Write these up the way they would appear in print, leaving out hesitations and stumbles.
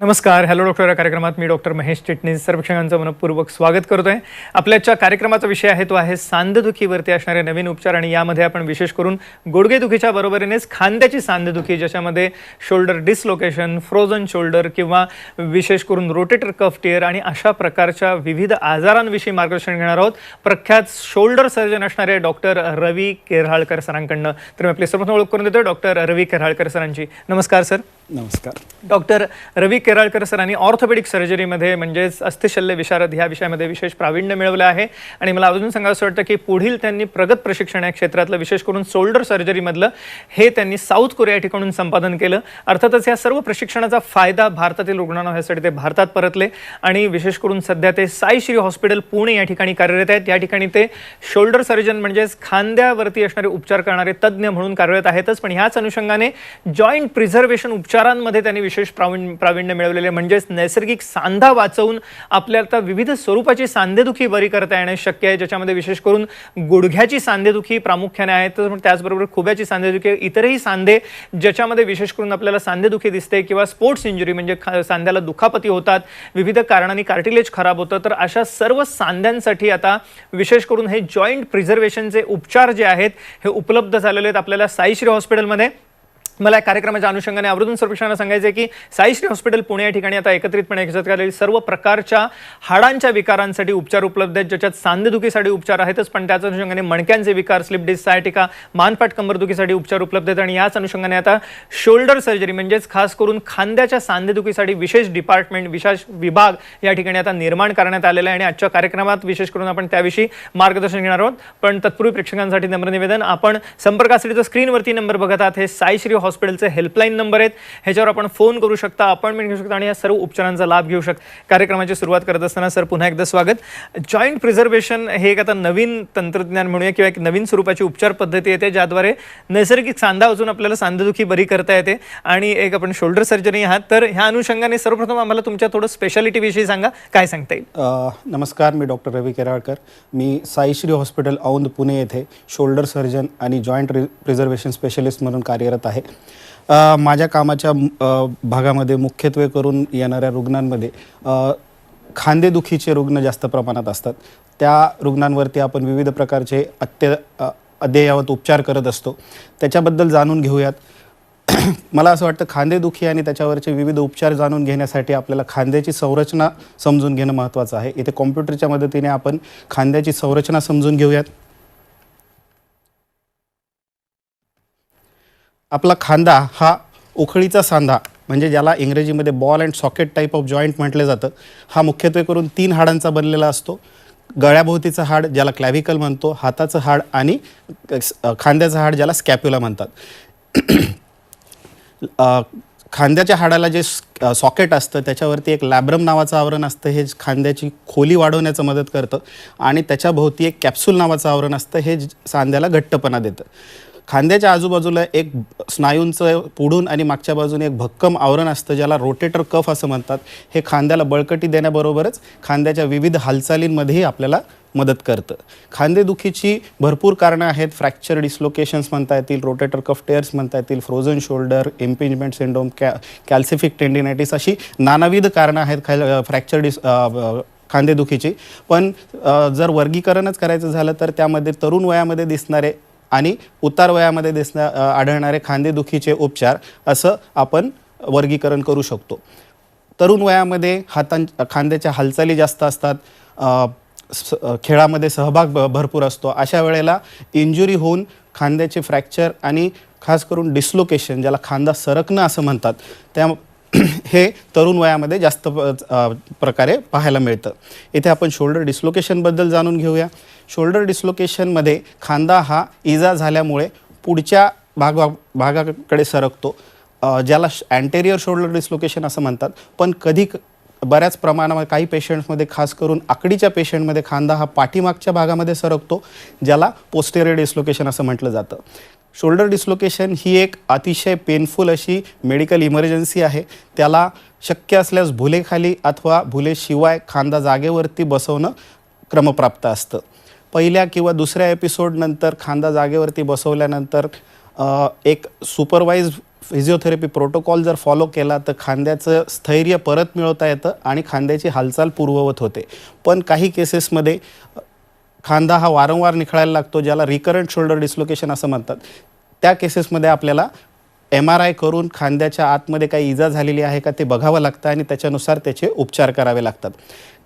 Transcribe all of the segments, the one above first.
नमस्कार. Hello doctor या कार्यक्रमात मी डॉक्टर महेश चिटणीस सर्व प्रेक्षकांचं मनपूर्वक स्वागत करतोय. आपल्याच्या कार्यक्रमाचा विषय आहे तो आहे सांधेदुखीवरती असणारे नवीन उपचार आणि यामध्ये आपण विशेष करून गुडघेदुखीच्या बरोबरीनेच खांद्याची सांधेदुखी ज्याच्यामध्ये शोल्डर डिसलोकेशन, फ्रोझन शोल्डर किंवा विशेष करून रोटेटर कफ टिअर आणि अशा प्रकारच्या विविध आजारांविषयी मार्गदर्शन घेणार आहोत प्रख्यात शोल्डर सर्जन असणारे डॉक्टर रवी केऱ्हाळकर सरांकडनं. तर मी आपली सर्वप्रथम ओळख करून देतोय डॉक्टर रवी केऱ्हाळकर सरांची. नमस्कार सर. नमस्कार. डॉक्टर रवी केऱ्हाळकर सरांनी ऑर्थोपेडिक सर्जरीमध्ये म्हणजेच अस्थिशल्य विशारद ह्या विषयामध्ये विशेष प्रावीण्य मिळवलं आहे आणि मला अजून सांगायचं वाटतं की पुढील त्यांनी प्रगत प्रशिक्षण या क्षेत्रातलं विशेष करून शोल्डर सर्जरीमधलं हे त्यांनी साऊथ कोरिया ठिकाणून संपादन केलं. अर्थातच या सर्व प्रशिक्षणाचा फायदा भारतातील रुग्णांना होण्यासाठी ते भारतात परतले आणि विशेष करून सध्या ते साई श्री हॉस्पिटल पुणे या ठिकाणी कार्यरत आहेत. या ठिकाणी ते शोल्डर सर्जन म्हणजेच खांद्यावरती असणारे उपचार करणारे तज्ज्ञ म्हणून कार्यरत आहेतच, पण ह्याच अनुषंगाने जॉईंट प्रिझर्वेशन उपचारांमध्ये त्यांनी विशेष प्रावीण्य मिळवलेले म्हणजेच नैसर्गिक सांधा वाचवून आपल्याला विविध स्वरूपाची सांधेदुखी बरी करता येणे शक्य आहे, ज्याच्यामध्ये विशेष करून गुडघ्याची सांधेदुखी प्रामुख्याने आहे, तर त्याचबरोबर खुब्याची सांधेदुखी, इतरही सांधे ज्याच्यामध्ये विशेष करून आपल्याला सांधेदुखी दिसते किंवा स्पोर्ट्स इंजुरी म्हणजे सांध्याला दुखापती होतात, विविध कारणांनी कार्टिलेज खराब होतं, तर अशा सर्व सांध्यांसाठी आता विशेष करून हे जॉईंट प्रिझर्वेशनचे उपचार जे आहेत हे उपलब्ध झालेले आहेत आपल्याला साईश्री हॉस्पिटलमध्ये. मला या कार्यक्रमाच्या अनुषंगाने आवर्जून सर्वेक्षणाला सांगायचं आहे की साईश्री हॉस्पिटल पुणे या ठिकाणी आता एकत्रितपणे घेतलेले सर्व प्रकारच्या हाडांच्या विकारांसाठी उपचार उपलब्ध आहेत, ज्याच्यात सांधेदुखीसाठी उपचार आहेतच, पण त्याच अनुषंगाने मणक्यांचे विकार, स्लिप डिस्क, सायटिका, मानपाट कंबरदुखीसाठी उपचार उपलब्ध आहेत आणि याच अनुषंगाने आता शोल्डर सर्जरी म्हणजेच खास करून खांद्याच्या सांधेदुखीसाठी विशेष डिपार्टमेंट, विशेष विभाग या ठिकाणी आता निर्माण करण्यात आलेला आहे आणि आजच्या कार्यक्रमात विशेष करून आपण त्याविषयी मार्गदर्शन घेणार आहोत. पण तत्पूर्वी प्रेक्षकांसाठी नम्र निवेदन, आपण संपर्कासाठी जो स्क्रीनवरती नंबर बघत आहात हे साईश्री हॉस्पिटलचे हेल्पलाईन नंबर आहेत, ह्याच्यावर आपण फोन करू शकता, अपॉइंटमेंट घेऊ शकता आणि या सर्व उपचारांचा लाभ घेऊ शकता. कार्यक्रमाची सुरुवात करत असताना सर पुन्हा एकदा स्वागत. जॉईंट प्रिझर्वेशन हे एक आता नवीन तंत्रज्ञान म्हणूया किंवा एक नवीन स्वरूपाची उपचार पद्धती येते ज्याद्वारे नैसर्गिक सांधा वाचून आपल्याला सांधेदुखी बरी करता येते आणि एक आपण शोल्डर सर्जरी आहात, तर ह्या अनुषंगाने सर्वप्रथम आम्हाला तुमच्या थोडं स्पेशालिटी विषयी सांगा, काय सांगता येईल? नमस्कार, मी डॉक्टर रवी केऱ्हाळकर. मी साईश्री हॉस्पिटल औंध पुणे येथे शोल्डर सर्जन आणि जॉईंट प्रिझर्वेशन स्पेशलिस्ट म्हणून कार्यरत आहे. माझ्या कामाच्या भागामध्ये मुख्यत्वे करून येणाऱ्या रुग्णांमध्ये खांदेदुखीचे रुग्ण जास्त प्रमाणात असतात. त्या रुग्णांवरती आपण विविध प्रकारचे अद्ययावत उपचार करत असतो. त्याच्याबद्दल जाणून घेऊयात. मला असं वाटतं खांदेदुखी आणि त्याच्यावरचे विविध उपचार जाणून घेण्यासाठी आपल्याला खांद्याची संरचना समजून घेणं महत्त्वाचं आहे. इथे कॉम्प्युटरच्या मदतीने आपण खांद्याची संरचना समजून घेऊयात. आपला खांदा हा उखळीचा सांधा म्हणजे ज्याला इंग्रजीमध्ये ball and socket type of joint म्हटलं जातं, हा मुख्यत्वे करून 3 हाडांचा बनलेला असतो. गळ्याभोवतीचं हाड ज्याला क्लॅव्हिकल म्हणतो, हाताचं हाड आणि खांद्याचं हाड ज्याला स्कॅप्युला म्हणतात. खांद्याच्या हाडाला जे सॉकेट असतं त्याच्यावरती एक लॅब्रम नावाचं आवरण असतं, हे खांद्याची खोली वाढवण्याचं मदत करतं आणि त्याच्याभोवती एक कॅप्सूल नावाचं आवरण असतं, हे सांध्याला घट्टपणा देतं. खांद्याच्या आजूबाजूला एक स्नायूंचं पुढून आणि मागच्या बाजूने एक भक्कम आवरण असतं ज्याला रोटेटर कफ असं म्हणतात. हे खांद्याला बळकटी देण्याबरोबरच खांद्याच्या विविध हालचालींमध्येही आपल्याला मदत करतं. खांदेदुखीची भरपूर कारणं आहेत. फ्रॅक्चर डिस्लोकेशन्स म्हणता येतील, रोटेटर कफ टेअर्स म्हणता येतील, फ्रोझन शोल्डर, इम्पिंजमेंट सिंड्रोम, कॅल्सिफिक टेंडिनायटिस, अशी नानाविध कारणं आहेत खांदेदुखीची. पण जर वर्गीकरणच करायचं झालं तर त्यामध्ये तरुण वयामध्ये दिसणारे आणि उतार वयामध्ये आढळणारे खांदेदुखीचे उपचार असं आपण वर्गीकरण करू शकतो. तरुण वयामध्ये खांद्याच्या हालचाली जास्त असतात, खेळामध्ये सहभाग भरपूर असतो. अशा वेळेला इंजुरी होऊन खांद्याचे फ्रॅक्चर आणि खास करून डिस्लोकेशन ज्याला खांदा सरकणं असं म्हणतात, हे तरुण वयामध्ये जास्त प्रकारे पाहायला मिळतं. इथे आपण शोल्डर डिस्लोकेशनबद्दल जाणून घेऊया. शोल्डर डिस्लोकेशनमध्ये खांदा हा इजा झाल्यामुळे पुढच्या भागाकडे सरकतो, ज्याला अँटेरियर शोल्डर डिस्लोकेशन असं म्हणतात. पण बऱ्याच प्रमाणामध्ये काही पेशंट्समध्ये, खास करून आकडीच्या पेशंटमध्ये, खांदा हा पाठीमागच्या भागामध्ये सरकतो, ज्याला पोस्टेरियर डिस्लोकेशन असं म्हटलं जातं. शोल्डर डिस्लोकेशन ही एक अतिशय पेनफुल अशी मेडिकल इमर्जन्सी आहे. त्याला शक्य असल्यास भुलेखाली अथवा भुलेशिवाय खांदा जागेवरती बसवणं क्रमप्राप्त असतं. पहिल्या किंवा दुसऱ्या एपिसोडनंतर खांदा जागेवरती बसवल्यानंतर एक सुपरवाइज फिजिओथेरपी प्रोटोकॉल जर फॉलो केला तर खांद्याचं स्थैर्य परत मिळवता येतं आणि खांद्याची हालचाल पूर्ववत होते. पण काही केसेसमध्ये खांदा हा वारंवार निखळायला लागतो, ज्याला रिकरंट शोल्डर डिस्लोकेशन असं म्हणतात. त्या केसेसमध्ये आपल्याला MRI करून खांद्याच्या आतमध्ये काही इजा झालेली आहे का ते बघावं लागतं आणि त्याच्यानुसार त्याचे उपचार करावे लागतात.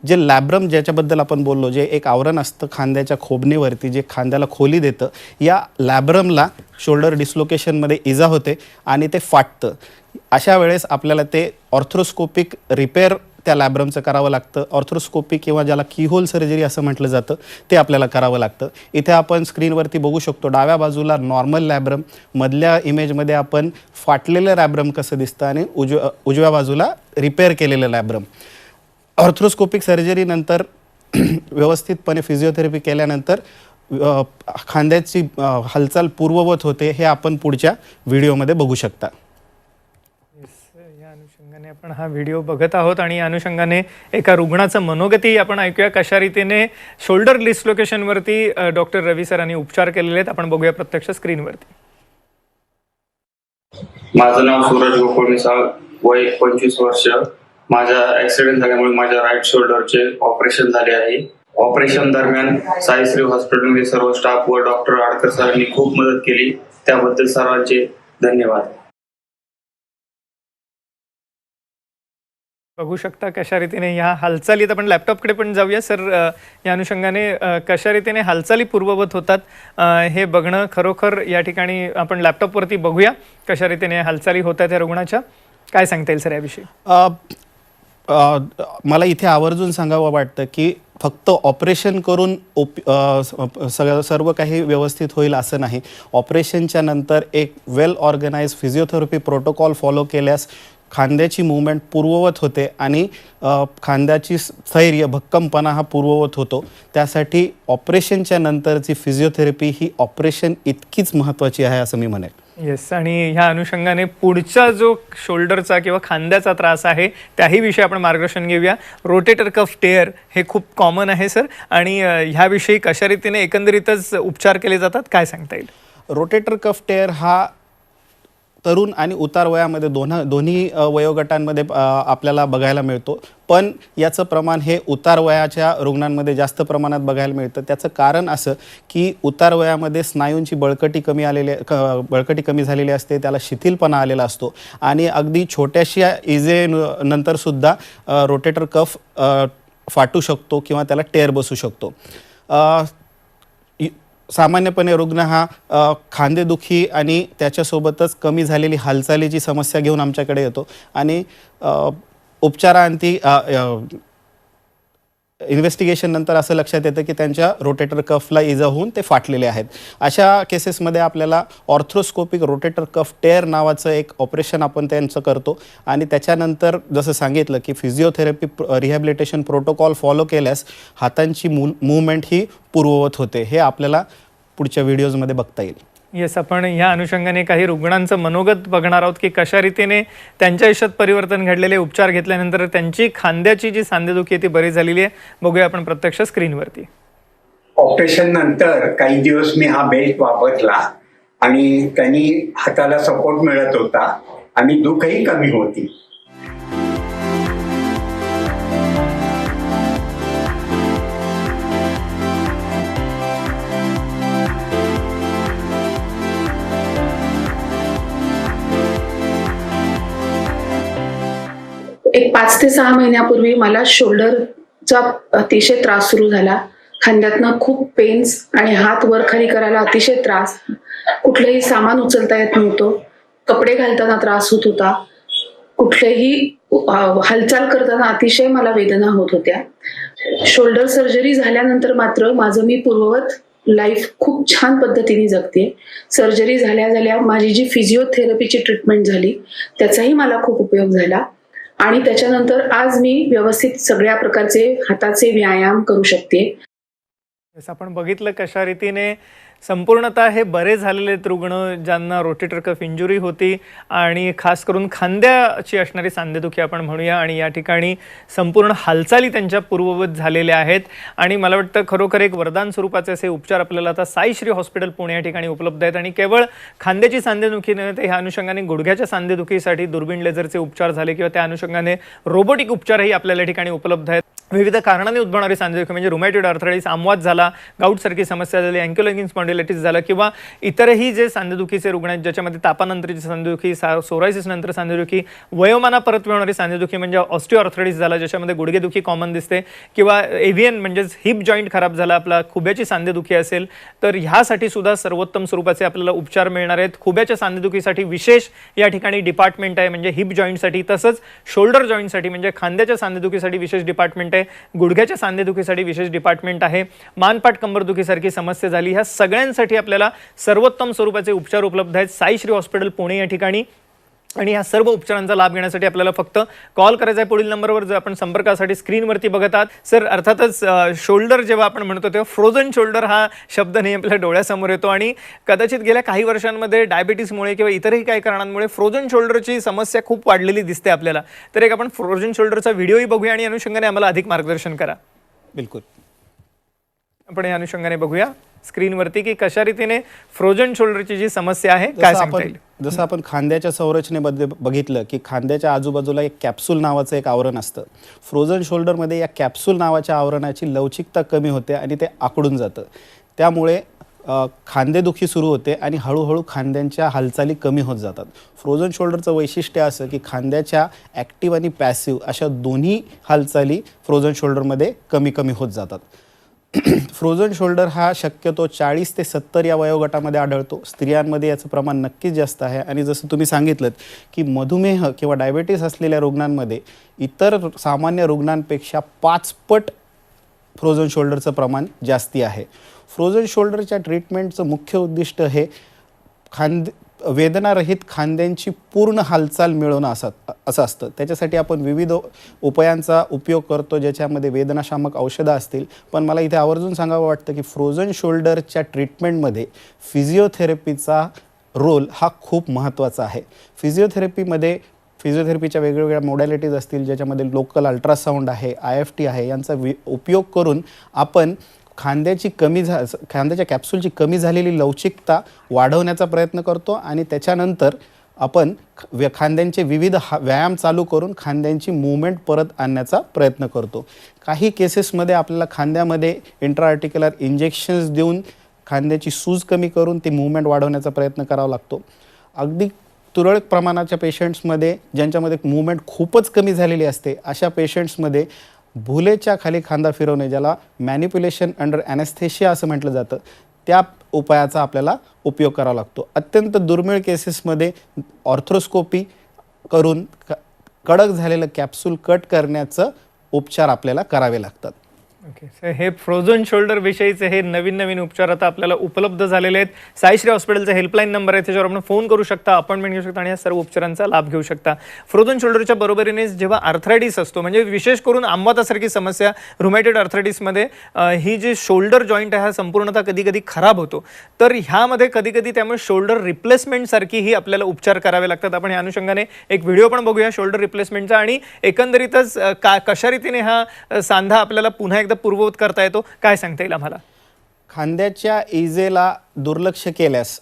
जे लॅब्रम ज्याच्याबद्दल आपण बोललो, जे एक आवरण असतं खांद्याच्या खोबणीवरती जे खांद्याला खोली देतं, या लॅब्रमला शोल्डर डिस्लोकेशनमध्ये इजा होते आणि ते फाटतं. अशा वेळेस आपल्याला ते ऑर्थ्रोस्कोपिक रिपेअर त्या लॅब्रमचं करावं लागतं. ऑर्थ्रोस्कोपी किंवा ज्याला कीहोल सर्जरी असं म्हटलं जातं ते आपल्याला करावं लागतं. इथे आपण स्क्रीनवरती बघू शकतो, डाव्या बाजूला नॉर्मल लॅब्रम, मधल्या इमेजमध्ये आपण फाटलेलं लॅब्रम कसं दिसतं आणि उजव्या बाजूला रिपेअर केलेलं लॅब्रम. ऑर्थ्रोस्कोपिक सर्जरीनंतर व्यवस्थितपणे फिजिओथेरपी केल्यानंतर खांद्याची हालचाल पूर्ववत होते, हे आपण पुढच्या व्हिडिओमध्ये बघू शकता. या अनुषंगाने आपण हा व्हिडिओ बघत आहोत आणि या अनुषंगाने एका रुग्णाचं मनोगती आपण ऐकूया. कशा रीतीने शोल्डर डिस्लोकेशनवरती डॉक्टर रवी सरांनी उपचार केलेले आहेत आपण बघूया प्रत्यक्ष स्क्रीनवरती. माझं नाव सूरज गोकुळ मिसाळ, वय 25 वर्ष. माझा ऍक्सिडेंट झाल्यामुळे माझ्या राईट शोल्डरचे ऑपरेशन झाले आहे. ऑपरेशन दरम्यान साईश्री हॉस्पिटलमध्ये सर्व स्टाफ व डॉक्टर आडकर सरांनी खूप मदत केली, त्याबद्दल सर्वांचे धन्यवाद. बघू शकता कशा रीतीने ह्या हालचालीत आपण लॅपटॉपकडे पण जाऊया सर. या अनुषंगाने कशा रीतीने हालचाली पूर्ववत होतात हे बघणं खरोखर या ठिकाणी आपण लॅपटॉपवरती बघूया कशा रीतीने हालचाली होत आहेत या रुग्णाच्या. काय सांगता येईल सर याविषयी? मला इथे आवर्जून सांगावं वाटतं की फक्त ऑपरेशन करून सर्व काही व्यवस्थित होईल असं नाही. ऑपरेशनच्या नंतर एक वेल ऑर्गनाइज फिजिओथेरपी प्रोटोकॉल फॉलो केल्यास खांद्याची मूवमेंट पूर्ववत होते आणि खांद्याची स्थैर्य भक्कमपणा हा पूर्ववत होतो. त्यासाठी ऑपरेशनच्या नंतरची फिजिओथेरपी ही ऑपरेशन इतकीच महत्त्वाची आहे असं मी म्हणेन. येस, आणि ह्या अनुषंगाने पुढचा जो शोल्डरचा किंवा खांद्याचा त्रास आहे त्याही विषयी आपण मार्गदर्शन घेऊया. रोटेटर कफ टेअर हे खूप कॉमन आहे सर, आणि ह्याविषयी कशा रीतीने एकंदरीतच उपचार केले जातात काय सांगता येईल? रोटेटर कफ टेअर हा तरुण आणि उतार वयामध्ये दोन्ही वयोगटांमध्ये आपल्याला बघायला मिळतो. पण याचं प्रमाण हे उतार वयाच्या रुग्णांमध्ये जास्त प्रमाणात बघायला मिळतं. त्याचं कारण असं की उतार वयामध्ये स्नायूंची बळकटी कमी झालेली असते, त्याला शिथिलपणा आलेला असतो आणि अगदी छोट्याशा इजेनंतरसुद्धा रोटेटर कफ फाटू शकतो किंवा त्याला टेअर बसू शकतो. सामान्यपणे रुग्ण हा खांदेदुखी आणि त्याच्यासोबतच कमी झालेली हालचालीची समस्या घेऊन आमच्याकडे येतो आणि उपचारांती इन्व्हेस्टिगेशन नंतर असं लक्षात येतं की त्यांच्या रोटेटर कफला इजा होऊन ते फाटलेले आहेत. अशा केसेसमध्ये आपल्याला ऑर्थ्रोस्कोपिक रोटेटर कफ टेअर नावाचं एक ऑपरेशन आपण त्यांचं करतो आणि त्याच्यानंतर जसं सांगितलं की फिजिओथेरपी रिहॅबिलिटेशन प्रोटोकॉल फॉलो केल्यास हातांची मूवमेंट ही पूर्ववत होते. हे आपल्याला पुढच्या व्हिडिओजमध्ये बघता येईल. येस, आपण ह्या अनुषंगाने काही रुग्णांचं मनोगत बघणार आहोत की कशा रीतीने त्यांच्या आयुष्यात परिवर्तन घडलेले, उपचार घेतल्यानंतर त्यांची खांद्याची जी सांधेदुखी आहे ती बरी झालेली आहे. बघूया आपण प्रत्यक्ष स्क्रीनवरती. ऑपरेशन नंतर काही दिवस मी हा बेल्ट वापरला आणि त्यांनी हाताला सपोर्ट मिळत होता आणि दुखही कमी होती. एक 5 ते 6 महिन्यापूर्वी मला शोल्डरचा अतिशय त्रास सुरू झाला. खांद्यातनं खूप पेन्स आणि हात वर खाली करायला अतिशय त्रास. कुठलंही सामान उचलता येत नव्हतं. कपडे घालताना त्रास होत होता. कुठलेही हालचाल करताना अतिशय मला वेदना होत होत्या. शोल्डर सर्जरी झाल्यानंतर मात्र माझं मी पूर्ववत लाईफ खूप छान पद्धतीने जगते. सर्जरी झाल्या माझी जी फिजिओथेरपीची ट्रीटमेंट झाली त्याचाही मला खूप उपयोग झाला आणि त्याच्यानंतर आज मी व्यवस्थित सगळ्या प्रकारचे हाताचे व्यायाम करू शकते. जसं आपण बघितलं कशा रीतीने संपूर्णतः हे बरे झालेले आहेत रुग्ण ज्यांना रोटेटर कफ इंजुरी होती आणि खास करून खांद्याची असणारी सांधेदुखी आपण म्हणूया, आणि या ठिकाणी संपूर्ण हालचाली त्यांच्या पूर्ववत झालेल्या आहेत. आणि मला वाटतं खरोखर एक वरदान स्वरूपाचे असे उपचार आपल्याला आता साईश्री हॉस्पिटल पुणे या ठिकाणी उपलब्ध आहेत. आणि केवळ खांद्याची सांधेदुखी नव्हे तर ह्या अनुषंगाने गुडघ्याच्या सांधेदुखीसाठी दुर्बीण लेझरचे उपचार झाले किंवा त्या अनुषंगाने रोबोटिक उपचारही आपल्याला ठिकाणी उपलब्ध आहेत. विविध कारणाने उद्भवणारी सांधेदुखी म्हणजे रुमॅटॉइड आर्थरायटिस, आमवाद झाला, गाऊटसारखी समस्या झाली, अँक्युलोनिक स्पॉन्डिलायटिस झालं किंवा इतरही जे सांधेदुखीचे रुग्ण आहेत ज्याच्यामध्ये तापानंतरची सांधेदुखी, सोरायसिस नंतर सांधेदुखी, वयोमाना परत होणारी सांधेदुखी म्हणजे ऑस्टिओआर्थरायटिस झाला ज्याच्यामध्ये गुडघेदुखी कॉमन दिसते, किंवा एव्हियन म्हणजेच हिप जॉईंट खराब झाला, आपला खुब्याची सांधेदुखी असेल तर ह्यासाठी सुद्धा सर्वोत्तम स्वरूपाचे आपल्याला उपचार मिळणार आहेत. खुब्याच्या सांधेदुखीसाठी विशेष या ठिकाणी डिपार्टमेंट आहे म्हणजे हिप जॉईंटसाठी, तसंच शोल्डर जॉईंटसाठी म्हणजे खांद्याच्या सांधेदुखीसाठी विशेष डिपार्टमेंट आहे, गुडघ्याच्या सांधेदुखीसाठी विशेष डिपार्टमेंट आहे, मानपाट कंबरदुखीसारखी समस्या झाली, ह्या सगळ्यांसाठी आपल्याला सर्वोत्तम स्वरूपाचे उपचार उपलब्ध आहेत साईश्री हॉस्पिटल पुणे या ठिकाणी. आणि ह्या सर्व उपचारांचा लाभ घेण्यासाठी आपल्याला फक्त कॉल करायचा आहे पुढील नंबरवर जो आपण संपर्कासाठी स्क्रीनवरती बघत आहात. सर, अर्थातच शोल्डर जेव्हा आपण म्हणतो तेव्हा फ्रोझन शोल्डर हा शब्द नाही आपल्या डोळ्यासमोर येतो आणि कदाचित गेल्या काही वर्षांमध्ये डायबिटीसमुळे किंवा इतरही काही कारणांमुळे फ्रोझन शोल्डरची समस्या खूप वाढलेली दिसते आपल्याला. तर एक आपण फ्रोझन शोल्डरचा व्हिडिओही बघूया आणि अनुषंगाने आम्हाला अधिक मार्गदर्शन करा. बिलकुल. आपण या अनुषंगाने बघूया स्क्रीनवरती की कशा रीतीने फ्रोझन शोल्डरची जी समस्या आहे काय सांगता येईल. जसं आपण खांद्याच्या संरचनेमध्ये बघितलं की खांद्याच्या आजूबाजूला एक कॅप्सूल नावाचं एक आवरण असतं. फ्रोझन शोल्डरमध्ये या कॅप्सूल नावाच्या आवरणाची लवचिकता कमी होते आणि ते आकडून जातं. त्यामुळे खांदेदुखी सुरू होते आणि हळूहळू खांद्यांच्या हालचाली कमी होत जातात. फ्रोझन शोल्डरचं वैशिष्ट्य असं की खांद्याच्या ॲक्टिव्ह आणि पॅसिव्ह अशा दोन्ही हालचाली फ्रोझन शोल्डरमध्ये कमी कमी होत जातात. फ्रोझन शोल्डर हा शक्यतो 40 ते 70 या वयोगटामध्ये आढळतो. स्त्रियांमध्ये याचं प्रमाण नक्कीच जास्त आहे आणि जसं तुम्ही सांगितलं की मधुमेह किंवा डायबिटीस असलेल्या रुग्णांमध्ये इतर सामान्य रुग्णांपेक्षा 5 पट फ्रोझन शोल्डरचं प्रमाण जास्ती आहे. फ्रोझन शोल्डरच्या ट्रीटमेंटचं मुख्य उद्दिष्ट हे वेदनारहित खांद्यांची पूर्ण हालचाल मिळवणं असं असतं. त्याच्यासाठी आपण विविध उपायांचा उपयोग करतो ज्याच्यामध्ये वेदनाशामक औषधं असतील. पण मला इथे आवर्जून सांगावं वाटतं की फ्रोझन शोल्डरच्या ट्रीटमेंटमध्ये फिजिओथेरपीचा रोल हा खूप महत्त्वाचा आहे. फिजिओथेरपीच्या वेगवेगळ्या मोडॅलिटीज असतील ज्याच्यामध्ये लोकल अल्ट्रासाऊंड आहे, IFT आहे, यांचा उपयोग करून आपण खांद्याच्या कॅप्सूलची कमी झालेली लवचिकता वाढवण्याचा प्रयत्न करतो आणि त्याच्यानंतर आपण खांद्यांचे विविध व्यायाम चालू करून खांद्यांची मूवमेंट परत आणण्याचा प्रयत्न करतो. काही केसेसमध्ये आपल्याला खांद्यामध्ये इंट्राआर्टिक्युलर इंजेक्शन्स देऊन खांद्याची सूज कमी करून ती मूवमेंट वाढवण्याचा प्रयत्न करावा लागतो. अगदी तुरळक प्रमाणाच्या पेशंट्समध्ये ज्यांच्यामध्ये मूवमेंट खूपच कमी झालेली असते अशा पेशंट्समध्ये भुलेच्या खाली खांदा फिरवणे, ज्याला मॅनिप्युलेशन अंडर ॲनेस्थेशिया असं म्हटलं जातं, त्या उपायाचा आपल्याला उपयोग करावा लागतो. अत्यंत दुर्मिळ केसेसमध्ये ऑर्थ्रोस्कोपी करून कडक झालेलं कॅप्सूल कट करण्याचं उपचार आपल्याला करावे लागतात. ओके, सर, हे फ्रोझन शोल्डर विषयीचे हे नवीन नवीन उपचार आता आपल्याला उपलब्ध झालेले आहेत. साईश्री हॉस्पिटलचा हेल्पलाईन नंबर आहे, त्याच्यावर आपण फोन करू शकता, अपॉइंटमेंट घेऊ शकता आणि या सर्व उपचारांचा लाभ घेऊ शकता. फ्रोझन शोल्डरच्या बरोबरीने जेव्हा आर्थरायटिस असतो म्हणजे विशेष करून आंबातासारखी समस्या रुमॅटॉइड आर्थरायटिसमध्ये ही जी शोल्डर जॉईंट आहे हा संपूर्णतः कधी कधी खराब होतो. तर ह्यामध्ये कधी कधी त्यामुळे शोल्डर रिप्लेसमेंटसारखीही आपल्याला उपचार करावे लागतात. आपण या अनुषंगाने एक व्हिडिओ पण बघूया शोल्डर रिप्लेसमेंटचा आणि एकंदरीतच कशा रीतीने हा सांधा आपल्याला पुन्हा पूर्ववत करता येतो काय सांगता येईल आम्हाला. खांद्याच्या इजेला दुर्लक्ष केल्यास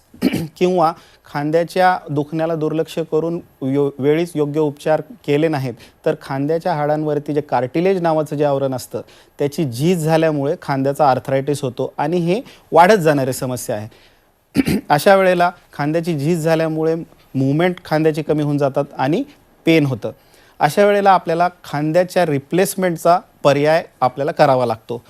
किंवा खांद्याच्या दुखण्याला दुर्लक्ष करून वेळीच योग्य उपचार केले नाहीत तर खांद्याच्या हाडांवरती जे कार्टिलेज नावाचं जे आवरण असतं त्याची झीज झाल्यामुळे खांद्याचा आर्थरायटिस होतो आणि हे वाढत जाणारी समस्या आहे. अशा वेळेला खांद्याची झीज झाल्यामुळे मूवमेंट खांद्याची कमी होऊन जातात आणि पेन होतं. अशा वेळेला आपल्याला खांद्याच्या रिप्लेसमेंटचा पर्याय आपल्याला करावा लागतो.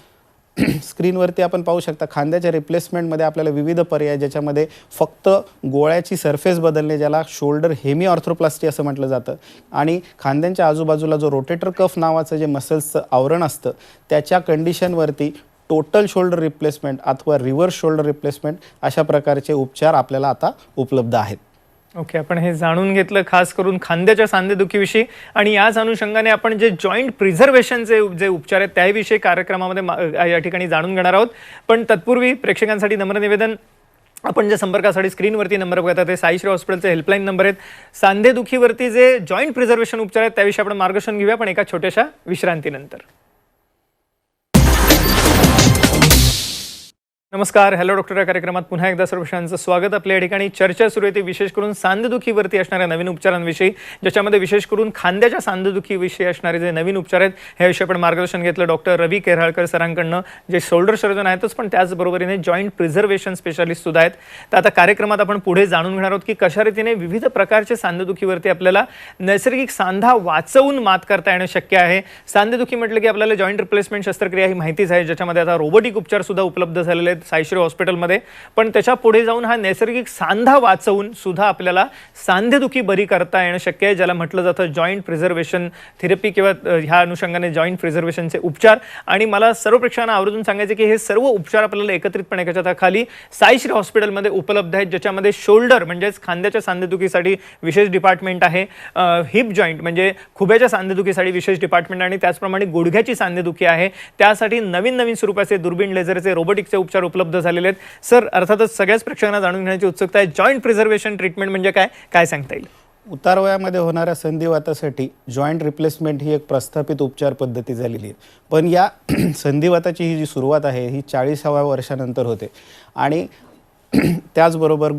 स्क्रीनवरती आपण पाहू शकता खांद्याच्या रिप्लेसमेंटमध्ये आपल्याला विविध पर्याय ज्याच्यामध्ये फक्त गोळ्याची सरफेस बदलणे, ज्याला शोल्डर हेमी ऑर्थ्रोप्लास्टी असं म्हटलं जातं, आणि खांद्यांच्या आजूबाजूला जो रोटेटर कफ नावाचं जे मसल्सचं आवरण असतं त्याच्या कंडिशनवरती टोटल शोल्डर रिप्लेसमेंट अथवा रिव्हर्स शोल्डर रिप्लेसमेंट अशा प्रकारचे उपचार आपल्याला आता उपलब्ध आहेत. ओके, आपण हे जाणून घेतलं खास करून खांद्याच्या सांधेदुखीविषयी आणि याच अनुषंगाने आपण जे जॉईंट प्रिझर्वेशनचे जे उपचार आहेत त्याविषयी कार्यक्रमामध्ये या ठिकाणी जाणून घेणार आहोत. पण तत्पूर्वी प्रेक्षकांसाठी नम्र निवेदन, आपण ज्या संपर्कासाठी स्क्रीनवरती नंबर बघतात ते साईश्री हॉस्पिटलचे हेल्पलाईन नंबर आहेत. सांधेदुखीवरती जे जॉईंट प्रिझर्वेशन उपचार आहेत त्याविषयी आपण मार्गदर्शन घेऊया, पण एका छोट्याशा विश्रांतीनंतर. नमस्कार, हॅलो डॉक्टर या कार्यक्रमात पुन्हा एकदा सर्व प्रश्नांचं स्वागत. आपल्या या ठिकाणी चर्चा सुरू आहे ती विशेष करून सांधेदुखीवरती असणाऱ्या नवीन उपचारांविषयी, ज्याच्यामध्ये विशेष करून खांद्याच्या सांधेदुखीविषयी असणारे जे नवीन उपचार आहेत ह्याविषयी आपण मार्गदर्शन घेतलं डॉक्टर रवी केराळकर सरांकडनं, जे शोल्डर सर्जन आहेतच पण त्याचबरोबरीने जॉईंट प्रिझर्वेशन स्पेशालिस्ट सुद्धा आहेत. तर आता कार्यक्रमात आपण पुढे जाणून घेणार आहोत की कशा रीतीने विविध प्रकारचे सांधेदुखीवरती आपल्याला नैसर्गिक सांधा वाचवून मात करता येणं शक्य आहे. सांधेदुखी म्हटलं की आपल्याला जॉईंट रिप्लेसमेंट शस्त्रक्रिया ही माहितीच आहे, ज्याच्यामध्ये आता रोबोटिक उपचार सुद्धा उपलब्ध झालेले आहेत साईश्री हॉस्पिटलमध्ये. पण त्याच्या पुढे जाऊन हा नैसर्गिक सांधा वाचवून सुद्धा आपल्याला सांधेदुखी बरी करता येणं शक्य आहे, ज्याला म्हटलं जातं जॉईंट प्रिझर्वेशन थेरपी किंवा ह्या अनुषंगाने जॉईंट प्रिझर्वेशनचे उपचार. आणि मला सर्व प्रेक्षकांना आवर्जून सांगायचं की हे सर्व उपचार आपल्याला एकत्रितपणे एकाच्या हाताखाली साईश्री हॉस्पिटलमध्ये उपलब्ध आहेत, ज्याच्यामध्ये शोल्डर म्हणजेच खांद्याच्या सांधेदुखीसाठी विशेष डिपार्टमेंट आहे, हिप जॉईंट म्हणजे खुब्याच्या सांधेदुखीसाठी विशेष डिपार्टमेंट, आणि त्याचप्रमाणे गुडघ्याची सांधेदुखी आहे त्यासाठी नवीन नवीन स्वरूपाचे दुर्बीण लेझरचे रोबोटिकचे उपचार उपलब्ध झालेले आहेत. सर, अर्थातच सगळ्याच प्रेक्षकांना जाणून घेण्याची उत्सुकता आहे, जॉईंट प्रिझर्वेशन ट्रीटमेंट म्हणजे काय, काय सांगता येईल? उतार वयामध्ये होणाऱ्या संधिवातासाठी जॉईंट रिप्लेसमेंट ही एक प्रस्थापित उपचार पद्धती झालेली आहे. पण या संधिवाताची ही जी सुरुवात आहे ही 40व्या वर्षानंतर होते आणि त्याचबरोबर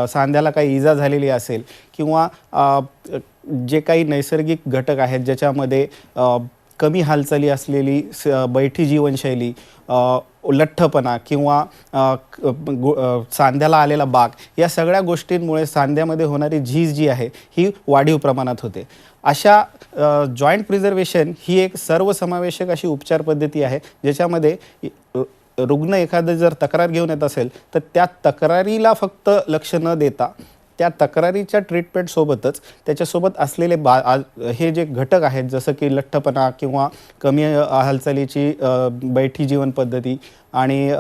सांध्याला काही इजा झालेली असेल किंवा जे काही नैसर्गिक घटक आहेत ज्याच्यामध्ये कमी हालचाली असलेली बैठी जीवनशैली, लठ्ठपणा किंवा सांध्याला आलेला बाक, या सगळ्या गोष्टींमुळे सांध्यामध्ये होणारी झीज जी आहे ही वाढीव प्रमाणात होते. अशा जॉईंट प्रिझर्वेशन ही एक सर्वसमावेशक अशी उपचार पद्धती आहे, ज्याच्यामध्ये रुग्ण एखादं जर तक्रार घेऊन येत असेल तर त्या तक्रारीला फक्त लक्ष न देता त्या तक्रारीच्या ट्रीटमेंटसोबतच त्याच्यासोबत असलेले हे जे घटक आहेत जसं की लठ्ठपणा किंवा कमी हालचालीची बैठी जीवन पद्धती आणि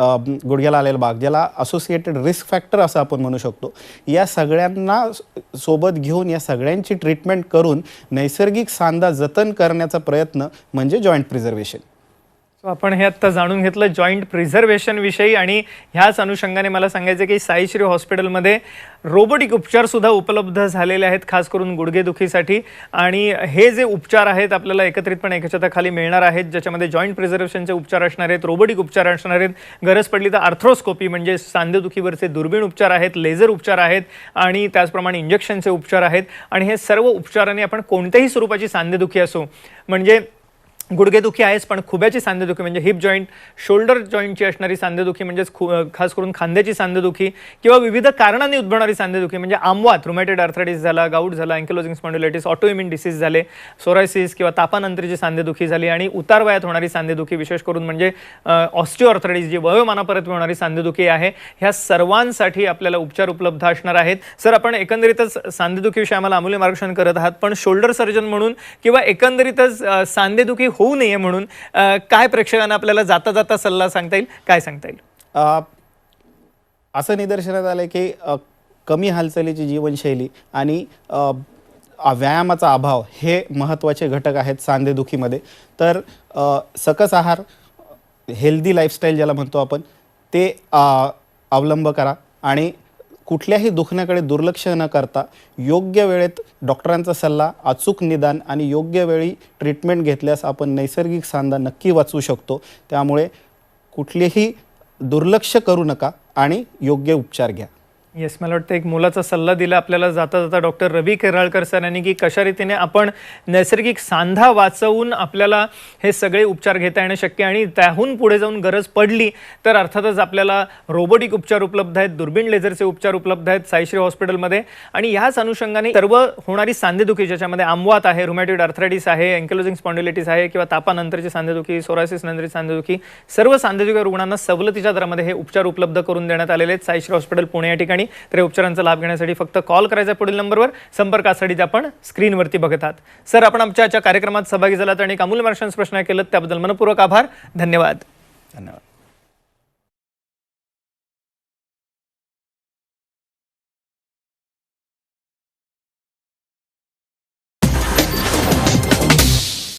गुडघ्याला आलेला भाग, ज्याला असोसिएटेड रिस्क फॅक्टर असं आपण म्हणू शकतो, या सगळ्यांना सोबत घेऊन या सगळ्यांची ट्रीटमेंट करून नैसर्गिक सांधा जतन करण्याचा प्रयत्न म्हणजे जॉईंट प्रिझर्वेशन. आपण हे आत्ता जाणून घेतलं जॉईंट प्रिझर्वेशन विषयी, आणि ह्याच अनुषंगाने मला सांगायचं की साईश्री हॉस्पिटलमध्ये रोबोटिक उपचार सुद्धा उपलब्ध झालेले आहेत खास करून गुडघेदुखीसाठी. आणि हे जे उपचार आहेत आपल्याला एकत्रितपणे एका छताखाली मिळणार आहेत, ज्याच्यामध्ये जॉईंट प्रिझर्वेशनचे उपचार असणार आहेत, रोबोटिक उपचार असणार आहेत, गरज पडली तर आर्थ्रोस्कोपी म्हणजे सांधेदुखीवरचे दुर्बीण उपचार आहेत, लेझर उपचार आहेत आणि त्याचप्रमाणे इंजेक्शनचे उपचार आहेत. आणि हे सर्व उपचारांनी आपण कोणत्याही स्वरूपाची सांधेदुखी असो, म्हणजे गुडघेदुखी आहेच पण खुब्याची सांधेदुखी म्हणजे हिप जॉईंट, शोल्डर जॉईंटची असणारी सांधेदुखी म्हणजेच खास करून खांद्याची सांधेदुखी, किंवा विविध कारणांनी उद्भवणारी सांधेदुखी म्हणजे आमवात, रुमॅटॉइड आर्थरायटिस झाला, गाऊट झाला, अँकिलोजिंग स्पॉन्डिलायटिस, ऑटोइम्युन डिसीज झाले, सोरायसिस किंवा तापानंतरची सांधेदुखी झाली, आणि उतार वयात होणारी सांधेदुखी विशेष करून म्हणजे ऑस्टिओआर्थरायटिस जी वयोमानापर्यंत होणारी सांधेदुखी आहे, ह्या सर्वांसाठी आपल्याला उपचार उपलब्ध असणार आहेत. सर, आपण एकंदरीतच सांधेदुखीविषयी आम्हाला अमूल्य मार्गदर्शन करत आहात, पण शोल्डर सर्जन म्हणून किंवा एकंदरीतच सांधेदुखी होऊ नये म्हणून काय प्रेक्षकांना आपल्याला जाता जाता सल्ला सांगता येईल, काय सांगता येईल? असं निदर्शनात आलं की कमी हालचालीची जीवनशैली आणि व्यायामाचा अभाव हे महत्त्वाचे घटक आहेत सांधेदुखीमध्ये. तर सकस आहार, हेल्दी लाईफस्टाईल ज्याला म्हणतो आपण, ते अवलंब करा आणि कुठल्याही दुखण्याकडे दुर्लक्ष न करता योग्य वेळेत डॉक्टरांचा सल्ला, अचूक निदान आणि योग्य वेळी ट्रीटमेंट घेतल्यास आपण नैसर्गिक सांधा नक्की वाचवू शकतो. त्यामुळे कुठलेही दुर्लक्ष करू नका आणि योग्य उपचार घ्या. येस, मला वाटतं एक मोलाचा सल्ला दिला आपल्याला जाता जाता डॉक्टर रवी केराळकर सर यांनी की कशा रीतीने आपण नैसर्गिक सांधा वाचवून आपल्याला हे सगळे उपचार घेता येणं शक्य, आणि त्याहून पुढे जाऊन गरज पडली तर अर्थातच आपल्याला रोबोटिक उपचार उपलब्ध आहेत, दुर्बीण लेझरचे उपचार उपलब्ध आहेत साईश्री हॉस्पिटलमध्ये. आणि ह्याच अनुषंगाने सर्व होणारी सांधेदुखी, ज्याच्यामध्ये आमवात आहे, रुमॅटॉइड आर्थरायटिस आहे, अँकिलोजिंग स्पॉन्डिलायटिस आहे किंवा तापानंतरची सांधेदुखी, सोरायसिस नंतरची सांधेदुखी, सर्व सांधेदुखी रुग्णांना सवलतीच्या दरामध्ये हे उपचार उपलब्ध करून देण्यात आलेले आहेत साईश्री हॉस्पिटल पुणे या ठिकाणी. तर उपचारांचा लाभ घेण्यासाठी फक्त कॉल करायचा पुढील नंबरवर, संपर्कासाठी आपण स्क्रीनवरती बघत आहात. सर, आपण आमच्या कार्यक्रमात सहभागी झालात आणि अमूल्य मार्गदर्शन प्रश्न केलं त्याबद्दल मनपूर्वक आभार, धन्यवाद. धन्यवाद.